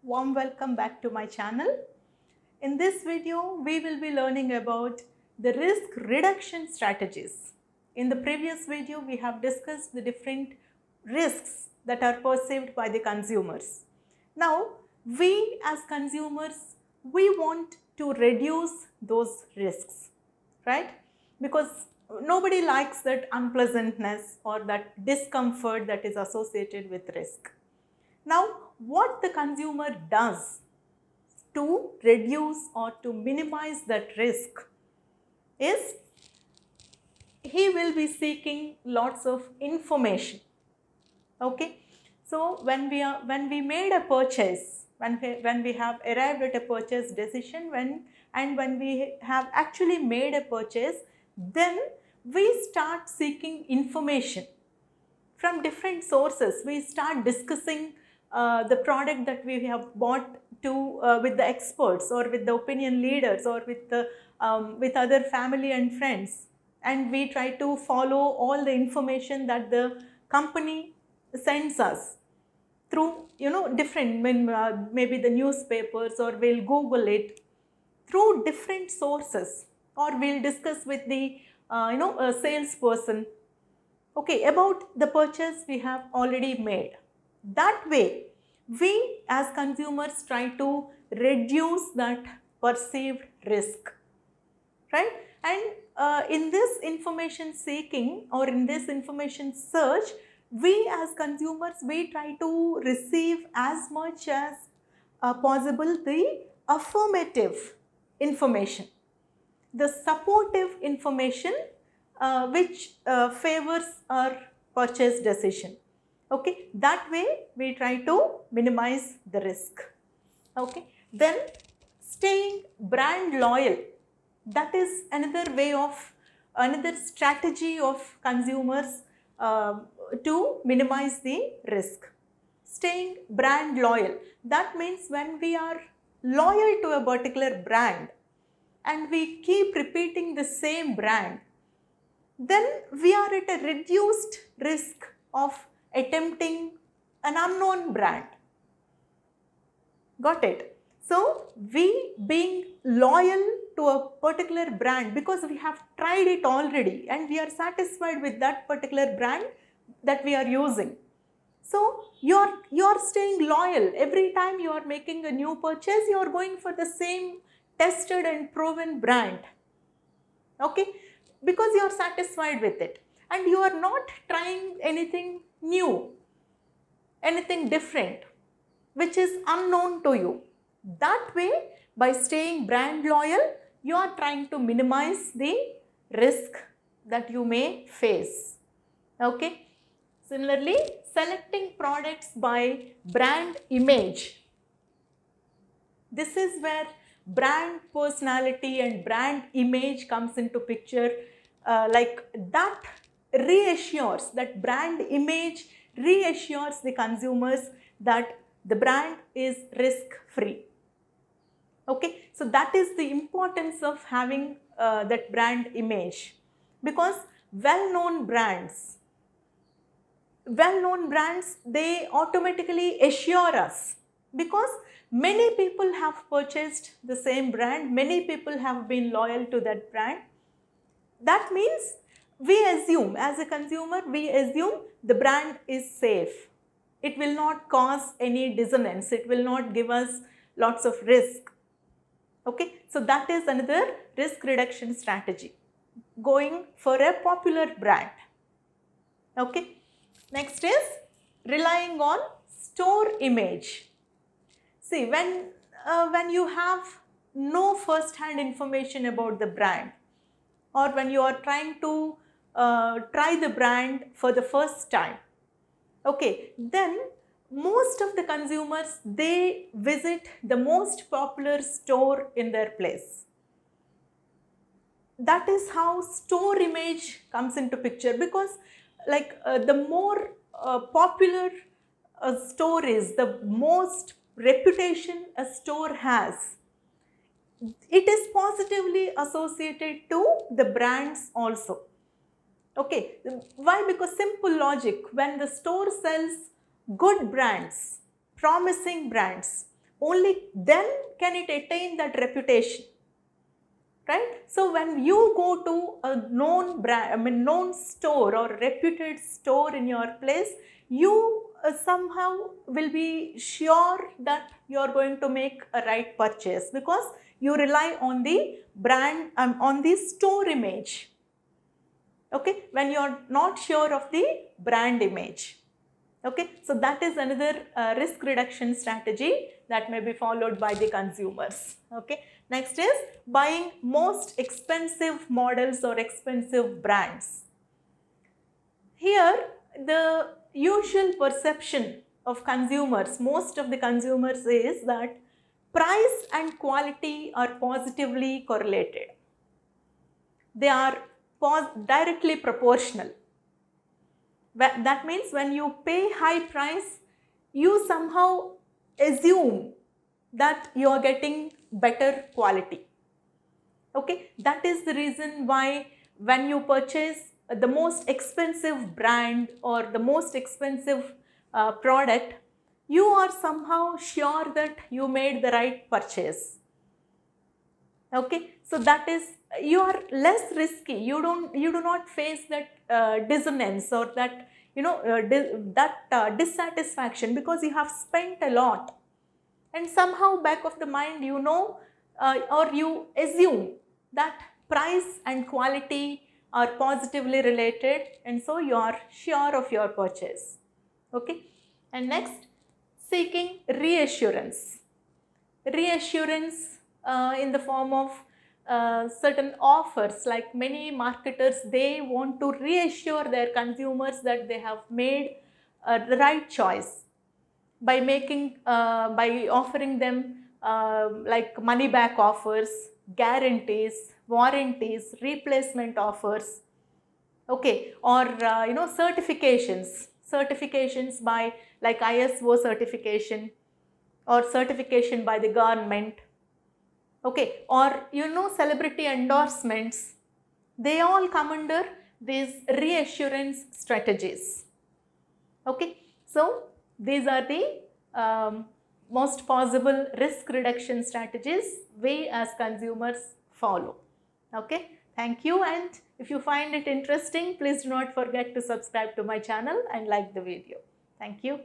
Warm welcome back to my channel. In this video, we will be learning about the risk reduction strategies. In the previous video, we have discussed the different risks that are perceived by the consumers. Now, we as consumers, we want to reduce those risks, right? Because nobody likes that unpleasantness or that discomfort that is associated with risk. Now, what the consumer does to reduce or to minimize that risk is he will be seeking lots of information. Okay, so when we made a purchase, when we have arrived at a purchase decision, when we have actually made a purchase, then we start seeking information from different sources. We start discussing the product that we have bought with the experts or with the opinion leaders or with other family and friends, and we try to follow all the information that the company sends us through different maybe the newspapers, or we'll Google it through different sources, or we'll discuss with the a salesperson, okay, about the purchase we have already made. That way, we as consumers try to reduce that perceived risk, right? And in this information seeking or in this information search, we as consumers, we try to receive as much as possible the affirmative information, the supportive information which favors our purchase decision. Okay, that way we try to minimize the risk. Okay, then staying brand loyal, that is another strategy of consumers to minimize the risk. Staying brand loyal, that means when we are loyal to a particular brand and we keep repeating the same brand, then we are at a reduced risk of attempting an unknown brand. Got it? So, we being loyal to a particular brand because we have tried it already and we are satisfied with that particular brand that we are using. So, you are staying loyal. Every time you are making a new purchase, you are going for the same tested and proven brand. Okay, because you are satisfied with it and you are not trying anything new, anything different which is unknown to you. That way, by staying brand loyal, you are trying to minimize the risk that you may face. Okay, similarly, selecting products by brand image. This is where brand personality and brand image comes into picture. Like that reassures, that brand image reassures the consumers that the brand is risk free. Okay, so that is the importance of having that brand image, because well-known brands, they automatically assure us, because many people have purchased the same brand, many people have been loyal to that brand. That means we assume, as a consumer, we assume the brand is safe. It will not cause any dissonance, it will not give us lots of risk. Okay, so that is another risk reduction strategy, going for a popular brand. Okay, next is relying on store image. See, when you have no first-hand information about the brand, or when you are trying to try the brand for the first time, okay, then most of the consumers, they visit the most popular store in their place. That is how store image comes into picture, because like the more popular a store is, the most reputation a store has, it is positively associated to the brands also. Okay, why? Because simple logic, when the store sells good brands, promising brands, only then can it attain that reputation, right? So when you go to a known brand, known store or reputed store in your place, you somehow will be sure that you are going to make a right purchase, because you rely on the brand, on the store image. Okay, when you are not sure of the brand image. Okay, so that is another risk reduction strategy that may be followed by the consumers. Okay, next is buying most expensive models or expensive brands. Here, the usual perception of consumers, most of the consumers, is that price and quality are positively correlated. They are directly proportional. That means when you pay high price, you somehow assume that you are getting better quality. Okay, that is the reason why when you purchase the most expensive brand or the most expensive product, you are somehow sure that you made the right purchase. Okay, so that is, you are less risky. You do not face that dissonance or that dissatisfaction, because you have spent a lot, and somehow back of the mind or you assume that price and quality are positively related, and so you are sure of your purchase. Okay, and next, seeking reassurance. Reassurance in the form of certain offers, like many marketers, they want to reassure their consumers that they have made the right choice by by offering them like money back offers, guarantees, warranties, replacement offers. Okay, or certifications by like ISO certification or certification by the government. Okay, or celebrity endorsements. They all come under these reassurance strategies. Okay, so these are the most possible risk reduction strategies we as consumers follow. Okay, thank you, and if you find it interesting, please do not forget to subscribe to my channel and like the video. Thank you.